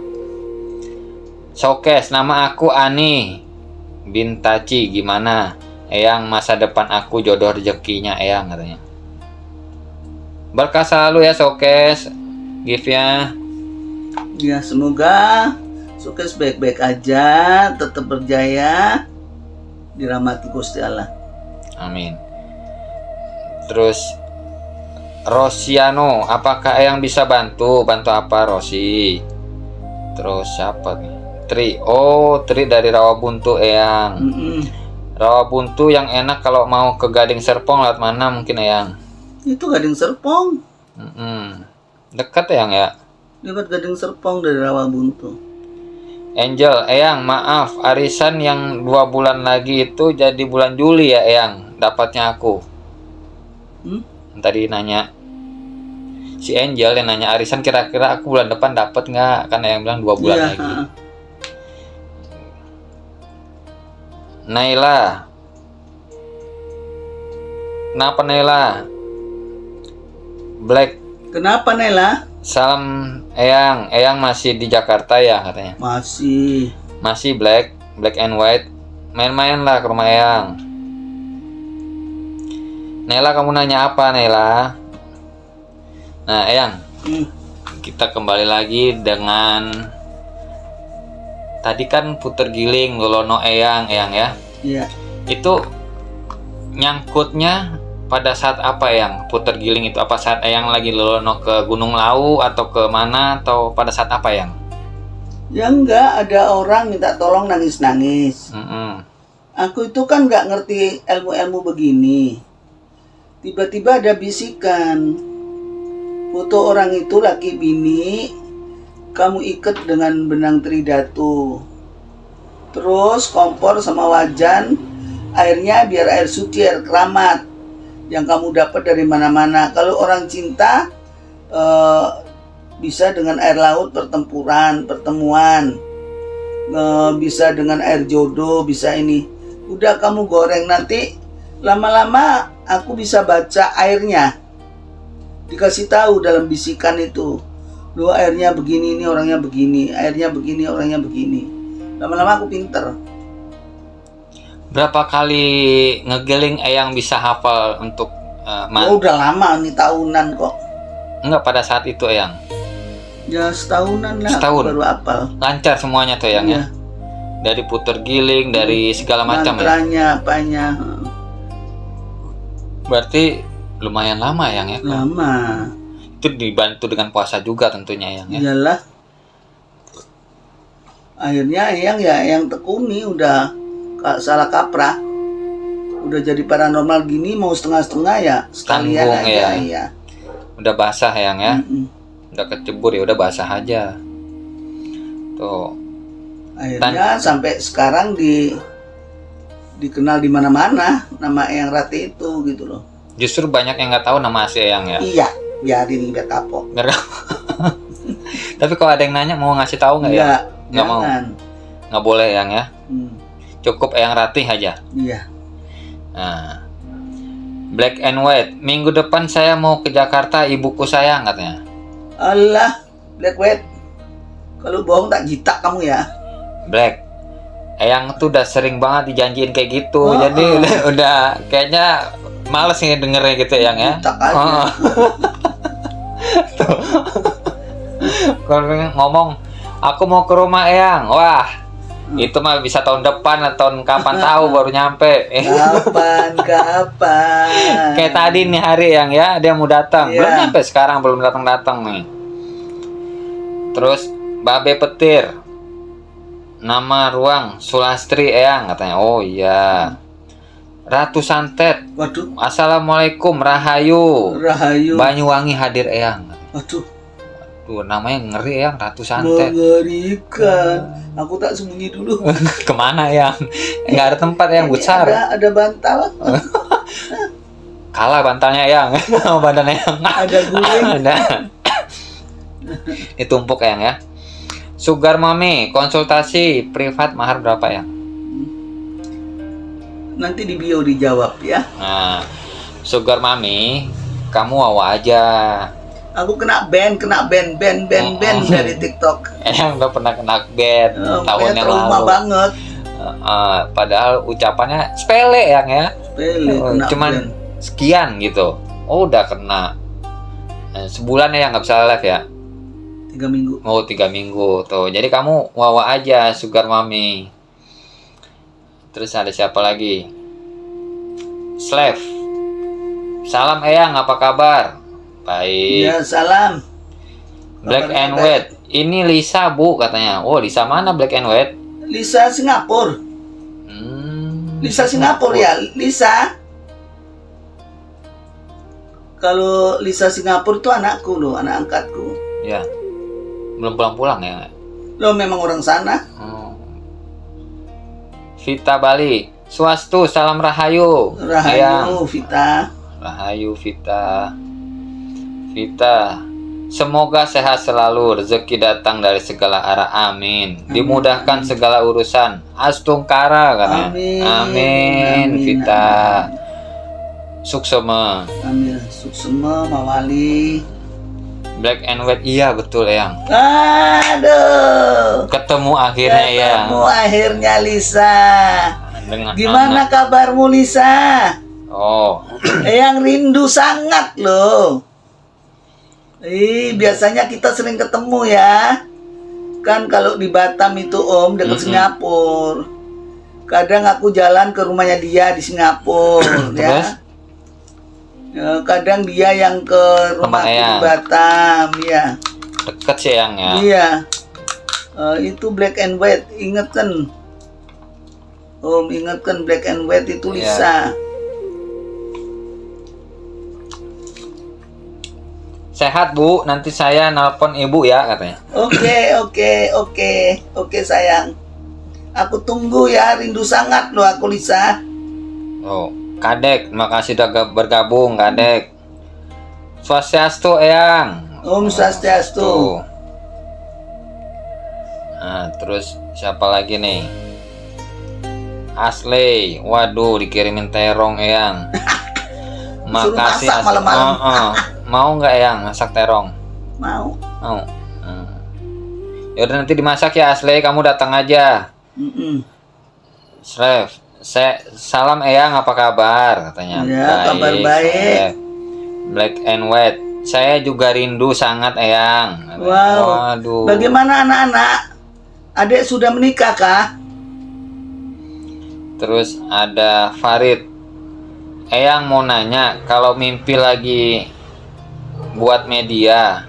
[SPEAKER 2] Showcase, nama aku Ani Bintaci, gimana? Eyang masa depan aku jodoh rezekinya Eyang katanya. Berkah selalu ya Showcase, gift-nya.
[SPEAKER 1] Ya semoga sukses baik-baik aja, tetap berjaya, dirahmati Gusti Allah.
[SPEAKER 2] Amin. Terus Rosiano, apakah Eyang bisa bantu? Bantu apa Rosi? Terus siapa nih? Tri. Oh, Tri dari Rawabuntu Eyang. Rawabuntu yang enak kalau mau ke Gading Serpong lewat mana mungkin Eyang?
[SPEAKER 1] Itu Gading Serpong.
[SPEAKER 2] Dekat Eyang ya?
[SPEAKER 1] Lewat Gading Serpong dari Rawabuntu.
[SPEAKER 2] Angel, Eyang maaf, arisan yang 2 bulan lagi itu jadi bulan Juli ya Eyang, dapatnya aku. Tadi nanya si Angel yang nanya arisan kira-kira aku bulan depan dapat nggak? Kan Eyang bilang 2 bulan lagi. Naila, kenapa Naila? Black,
[SPEAKER 1] Kenapa Nela?
[SPEAKER 2] salam Eyang. Eyang masih di Jakarta ya katanya.
[SPEAKER 1] Masih.
[SPEAKER 2] Masih Black and White. Main-main lah ke rumah Eyang. Nela, kamu nanya apa Nela? Nah Eyang, kita kembali lagi dengan tadi kan puter giling Lolono Eyang ya.
[SPEAKER 1] Iya.
[SPEAKER 2] Itu nyangkutnya pada saat apa Eyang? Puter giling itu apa saat Eyang lagi Lolono ke Gunung Lau atau ke mana atau pada saat apa Eyang?
[SPEAKER 1] Ya enggak, ada orang minta tolong nangis-nangis. Aku itu kan nggak ngerti ilmu-ilmu begini. Tiba-tiba ada bisikan. Foto orang itu laki bini, kamu ikat dengan benang tridatu. Terus kompor sama wajan, airnya biar air suci, air keramat yang kamu dapat dari mana-mana. Kalau orang cinta bisa dengan air laut pertemuan, bisa dengan air jodoh, bisa ini. Udah kamu goreng, nanti lama-lama aku bisa baca airnya. Dikasih tahu dalam bisikan itu. Loh, airnya begini, ini orangnya begini, airnya begini, orangnya begini. Lama-lama aku pinter.
[SPEAKER 2] Berapa kali ngegeling Eyang bisa hafal untuk
[SPEAKER 1] Oh, udah lama nih, tahunan kok.
[SPEAKER 2] Enggak pada saat itu Eyang?
[SPEAKER 1] Ya setahunan lah.
[SPEAKER 2] Setahun?
[SPEAKER 1] Baru hafal.
[SPEAKER 2] Lancar semuanya tuh Eyang ya? Dari puter giling, dari segala macam ya?
[SPEAKER 1] Mantranya, apanya.
[SPEAKER 2] Berarti lumayan lama Eyang ya?
[SPEAKER 1] Lama.
[SPEAKER 2] Itu dibantu dengan puasa juga tentunya Eyang ya?
[SPEAKER 1] Iyalah. Akhirnya yang tekuni udah salah kaprah. Udah jadi paranormal gini mau setengah-setengah ya sekalian
[SPEAKER 2] Tanggung,
[SPEAKER 1] aja
[SPEAKER 2] ya.
[SPEAKER 1] ya.
[SPEAKER 2] Udah basah Eyang ya? Udah kecebur ya udah basah aja. Tuh.
[SPEAKER 1] Akhirnya sampai sekarang dikenal di mana-mana nama Eyang Rati itu gitu loh.
[SPEAKER 2] Justru banyak yang nggak tahu nama asli Eyang ya.
[SPEAKER 1] Iya, biarin biar kapok.
[SPEAKER 2] Tapi kalau ada yang nanya mau ngasih tahu nggak ya? Nggak mau. Nggak boleh Eyang ya. Cukup Eyang Rati aja.
[SPEAKER 1] Iya.
[SPEAKER 2] Nah, Black and White. Minggu depan saya mau ke Jakarta, ibuku sayang katanya.
[SPEAKER 1] Allah, Black White. Kalau bohong tak jitak kamu ya.
[SPEAKER 2] Black. Eyang tuh udah sering banget dijanjiin kayak gitu. Jadi udah kayaknya males nih dengernya gitu Eyang ya.
[SPEAKER 1] Jitak aja.
[SPEAKER 2] Tuh. Kalau ngomong aku mau ke rumah Eyang. Wah, itu mah bisa tahun depan atau tahun kapan tahu baru nyampe.
[SPEAKER 1] Kapan?
[SPEAKER 2] Kayak tadi nih hari Eyang ya, dia mau datang.
[SPEAKER 1] Iya.
[SPEAKER 2] Belum nyampe sekarang, belum datang nih. Terus Babe Petir. Nama ruang Sulastri Eyang katanya. Oh iya. Ratu Santet.
[SPEAKER 1] Waduh.
[SPEAKER 2] Assalamualaikum Rahayu.
[SPEAKER 1] Rahayu.
[SPEAKER 2] Banyuwangi hadir Eyang.
[SPEAKER 1] Waduh.
[SPEAKER 2] Tuh namanya ngeri Eyang, Ratu Santet.
[SPEAKER 1] Mengerikan. Aku tak sembunyi dulu.
[SPEAKER 2] Kemana Eyang? Nggak ada tempat Eyang, besar.
[SPEAKER 1] Ada bantal.
[SPEAKER 2] Kalah bantalnya Eyang. Badan Eyang.
[SPEAKER 1] Ada guling.
[SPEAKER 2] Ada. Ditumpuk Eyang ya. Sugar Mami, konsultasi privat mahar berapa ya?
[SPEAKER 1] Nanti di bio dijawab ya.
[SPEAKER 2] Nah, Sugar Mami, kamu wawa aja.
[SPEAKER 1] Aku kena ban dari TikTok.
[SPEAKER 2] Yang udah pernah kena ban tahun yang
[SPEAKER 1] trauma
[SPEAKER 2] lalu.
[SPEAKER 1] Banget.
[SPEAKER 2] Padahal ucapannya sepele Yang ya.
[SPEAKER 1] Sepele,
[SPEAKER 2] cuman ban. Sekian gitu. Oh udah kena. Sebulan ya nggak bisa live ya.
[SPEAKER 1] 3 minggu.
[SPEAKER 2] Oh 3 minggu tuh. Jadi kamu wawa aja Sugar Mami. Terus ada siapa lagi? Slave. Salam Eyang, apa kabar? Baik.
[SPEAKER 1] Ya salam.
[SPEAKER 2] Black and White. Ini Lisa Bu katanya. Oh Lisa mana Black and White?
[SPEAKER 1] Lisa Singapura. Lisa Singapura ya. Lisa. Kalau Lisa Singapura itu anakku loh, anak angkatku.
[SPEAKER 2] Ya. Belum pulang-pulang ya?
[SPEAKER 1] Lo memang orang sana.
[SPEAKER 2] Vita Bali. Swastu, salam Rahayu.
[SPEAKER 1] Rahayu, Vita.
[SPEAKER 2] Rahayu, Vita. Vita. Semoga sehat selalu, rezeki datang dari segala arah. Amin. Dimudahkan segala urusan. Astungkara katanya. Amin. Vita. Suksema.
[SPEAKER 1] Amin. Suksema, Mawali.
[SPEAKER 2] Black and White, iya betul Eyang.
[SPEAKER 1] Aduh.
[SPEAKER 2] Ketemu akhirnya ya.
[SPEAKER 1] Ketemu akhirnya Lisa.
[SPEAKER 2] Dengan
[SPEAKER 1] gimana
[SPEAKER 2] anak.
[SPEAKER 1] kabarmu Lisa?
[SPEAKER 2] Oh.
[SPEAKER 1] Eyang rindu sangat loh. Biasanya kita sering ketemu ya. Kan kalau di Batam itu Om dekat Singapura. Kadang aku jalan ke rumahnya dia di Singapura ya. Kadang dia yang ke rumah di Batam ya.
[SPEAKER 2] Deket sih Eyang ya.
[SPEAKER 1] Iya. Itu Black and White, ingat kan? Om ingat kan Black and White itu Lisa.
[SPEAKER 2] Sehat Bu, nanti saya nelpon ibu ya katanya.
[SPEAKER 1] Oke sayang. Aku tunggu ya, rindu sangat loh aku Lisa.
[SPEAKER 2] Oh. Kadek, makasih udah bergabung Kadek. Swastiastu Eyang.
[SPEAKER 1] Om Swastiastu.
[SPEAKER 2] Nah, terus siapa lagi nih? Asli, waduh dikirimin terong Eyang. Makasih
[SPEAKER 1] masak malam-malam.
[SPEAKER 2] Mau nggak Eyang masak terong?
[SPEAKER 1] Mau.
[SPEAKER 2] Yaudah nanti dimasak ya Asli, kamu datang aja. Slave. Salam Eyang, apa kabar katanya?
[SPEAKER 1] Ya, kabar baik.
[SPEAKER 2] Black and White. Saya juga rindu sangat Eyang.
[SPEAKER 1] Wow.
[SPEAKER 2] Waduh.
[SPEAKER 1] Bagaimana anak-anak? Adik sudah menikah kah?
[SPEAKER 2] Terus ada Farid. Eyang mau nanya, kalau mimpi lagi buat media,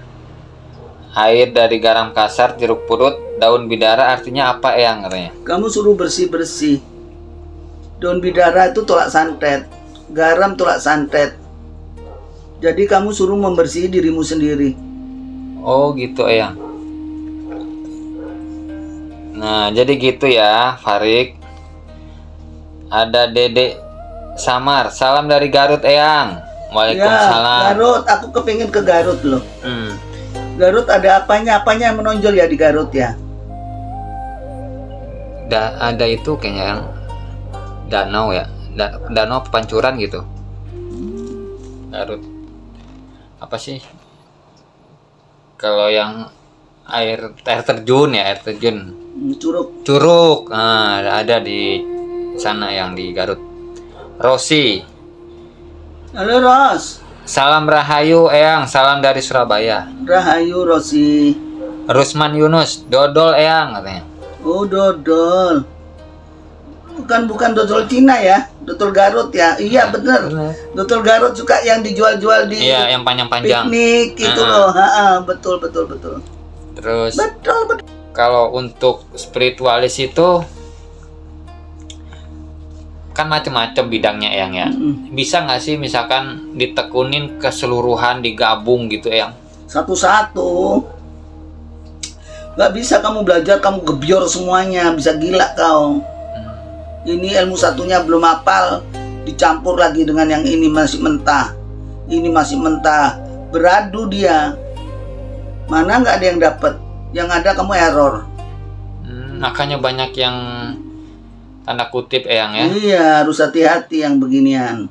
[SPEAKER 2] air dari garam kasar, jeruk purut, daun bidara artinya apa Eyang katanya?
[SPEAKER 1] Kamu suruh bersih-bersih. Daun bidara itu tolak santet, garam tolak santet. Jadi kamu suruh membersihi dirimu sendiri.
[SPEAKER 2] Oh gitu Eyang. Nah jadi gitu ya Farid. Ada Dede Samar, salam dari Garut Eyang.
[SPEAKER 1] Ya,
[SPEAKER 2] Waalaikumsalam.
[SPEAKER 1] Garut, aku kepingin ke Garut loh. Garut ada apanya yang menonjol ya di Garut ya?
[SPEAKER 2] Ada itu kayaknya yang danau ya, danau pancuran gitu. Garut. Apa sih? Kalau yang air terjun ya, air terjun.
[SPEAKER 1] Curug.
[SPEAKER 2] Curug. Nah, ada di sana yang di Garut. Rosi.
[SPEAKER 1] Halo Ros.
[SPEAKER 2] Salam Rahayu Eyang, salam dari Surabaya.
[SPEAKER 1] Rahayu Rosi.
[SPEAKER 2] Rusman Yunus, dodol Eyang katanya.
[SPEAKER 1] Oh dodol. Bukan dodol Cina ya, dodol Garut ya. Iya bener. Dodol Garut suka yang dijual-jual di
[SPEAKER 2] Iya, yang panjang-panjang.
[SPEAKER 1] piknik gitu loh. Betul.
[SPEAKER 2] Terus
[SPEAKER 1] Betul.
[SPEAKER 2] kalau untuk spiritualis itu kan macam-macam bidangnya Eyang ya. Bisa nggak sih misalkan ditekunin keseluruhan, digabung gitu Eyang?
[SPEAKER 1] Satu-satu. Nggak bisa kamu belajar, kamu gebior semuanya, bisa gila kau. Ini ilmu satunya belum hafal, dicampur lagi dengan yang ini masih mentah. Ini masih mentah, beradu dia. Mana nggak ada yang dapat, yang ada kamu error.
[SPEAKER 2] Makanya banyak yang tanda kutip Eyang ya.
[SPEAKER 1] Iya, harus hati-hati yang beginian.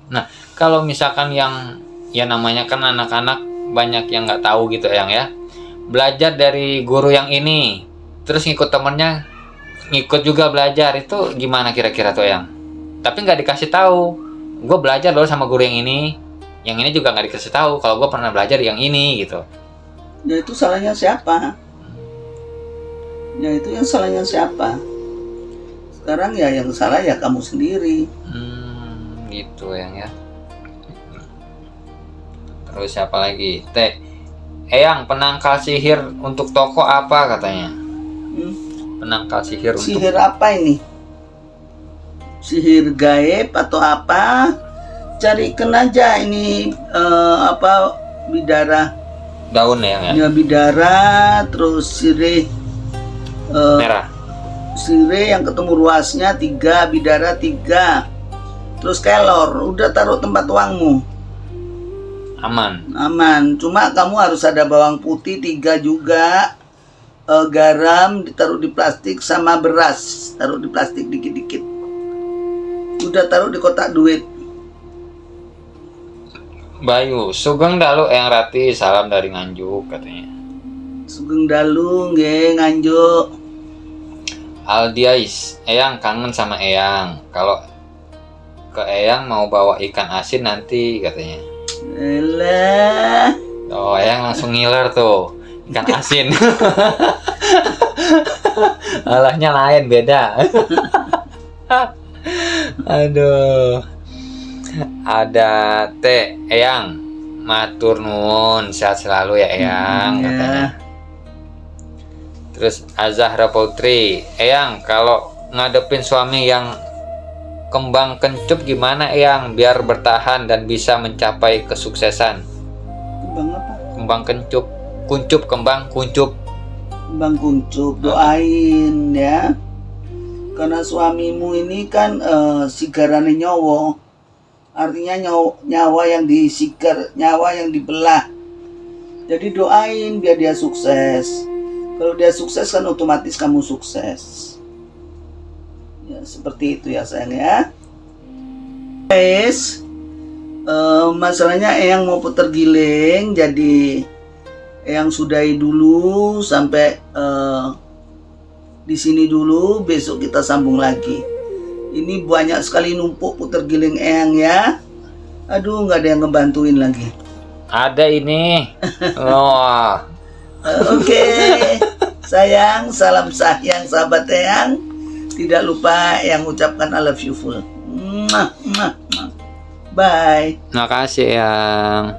[SPEAKER 2] Nah, kalau misalkan yang ya namanya kan anak-anak banyak yang nggak tahu gitu Eyang ya. Belajar dari guru yang ini, terus ngikut temennya, ngikut juga belajar, itu gimana kira-kira tuh Eyang? Tapi nggak dikasih tahu. Gue belajar loh sama guru yang ini juga nggak dikasih tahu kalau gue pernah belajar yang ini gitu.
[SPEAKER 1] Ya itu salahnya siapa? Sekarang ya yang salah ya kamu sendiri.
[SPEAKER 2] Gitu Eyang ya. Terus siapa lagi? Eyang, penangkal sihir untuk toko apa katanya? Penangkal sihir untuk
[SPEAKER 1] Sihir apa ini? Sihir gaib atau apa? Carikan aja ini bidara.
[SPEAKER 2] daun ya,
[SPEAKER 1] Ya bidara, terus sirih
[SPEAKER 2] merah.
[SPEAKER 1] sirih yang ketemu ruasnya 3, bidara 3. Terus kelor, udah taruh tempat uangmu. Aman. Cuma kamu harus ada bawang putih 3 juga. Garam ditaruh di plastik sama beras taruh di plastik dikit-dikit. Udah taruh di kotak duit.
[SPEAKER 2] Bayu, Sugeng Dalu Eyang Rati, salam dari Nganjuk katanya.
[SPEAKER 1] Sugeng Dalu nggih Nganjuk.
[SPEAKER 2] Aldiais, Eyang kangen sama Eyang. Kalau ke Eyang mau bawa ikan asin nanti katanya.
[SPEAKER 1] Elah.
[SPEAKER 2] Oh, Eyang langsung ngiler tuh. Ikan asin. Olahnya lain, beda. Aduh. Ada Eyang, matur nuwun, sehat selalu ya Eyang katanya. Terus Azahra Putri, Eyang kalau ngadepin suami yang kembang kencup gimana Eyang biar bertahan dan bisa mencapai kesuksesan?
[SPEAKER 1] Kembang apa?
[SPEAKER 2] Kembang kencup, kembang kuncup.
[SPEAKER 1] Kembang kuncup, doain ya. Karena suamimu ini kan sigarane nyawa. Artinya nyawa yang disigar, nyawa yang dibelah. Jadi doain biar dia sukses. Kalau dia sukses kan otomatis kamu sukses. Ya seperti itu ya sayang ya. Guys, masalahnya Eyang mau putar giling, jadi Eyang sudahi dulu sampai di sini dulu. Besok kita sambung lagi. Ini banyak sekali numpuk putar giling Eyang ya. Aduh, nggak ada yang ngebantuin lagi.
[SPEAKER 2] Ada ini. Oh.
[SPEAKER 1] Oke. Sayang, salam sayang sahabat Eyang. Tidak lupa yang ucapkan I love you full. Bye.
[SPEAKER 2] Makasih Eyang.